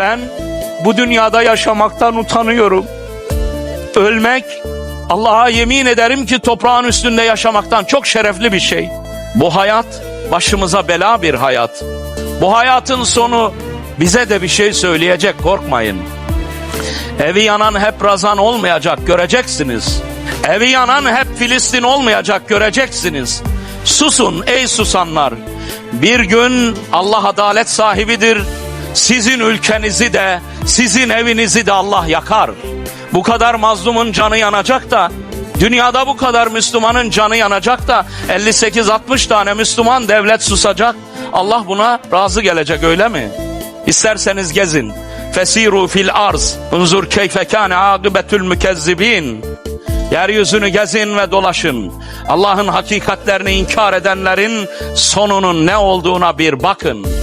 Ben bu dünyada yaşamaktan utanıyorum. Ölmek, Allah'a yemin ederim ki toprağın üstünde yaşamaktan çok şerefli bir şey. Bu hayat başımıza bela bir hayat. Bu hayatın sonu bize de bir şey söyleyecek, korkmayın. Evi yanan hep Razan olmayacak, göreceksiniz. Evi yanan hep Filistin olmayacak, göreceksiniz. Susun ey susanlar. Bir gün Allah adalet sahibidir. Sizin ülkenizi de, sizin evinizi de Allah yakar. Bu kadar mazlumun canı yanacak da, dünyada bu kadar Müslümanın canı yanacak da 58-60 tane Müslüman devlet susacak. Allah buna razı gelecek, öyle mi? İsterseniz gezin. Fesiru fil arz. Unzur keyfe kâne âgıbetül mükezzibîn. Yeryüzünü gezin ve dolaşın. Allah'ın hakikatlerini inkar edenlerin sonunun ne olduğuna bir bakın.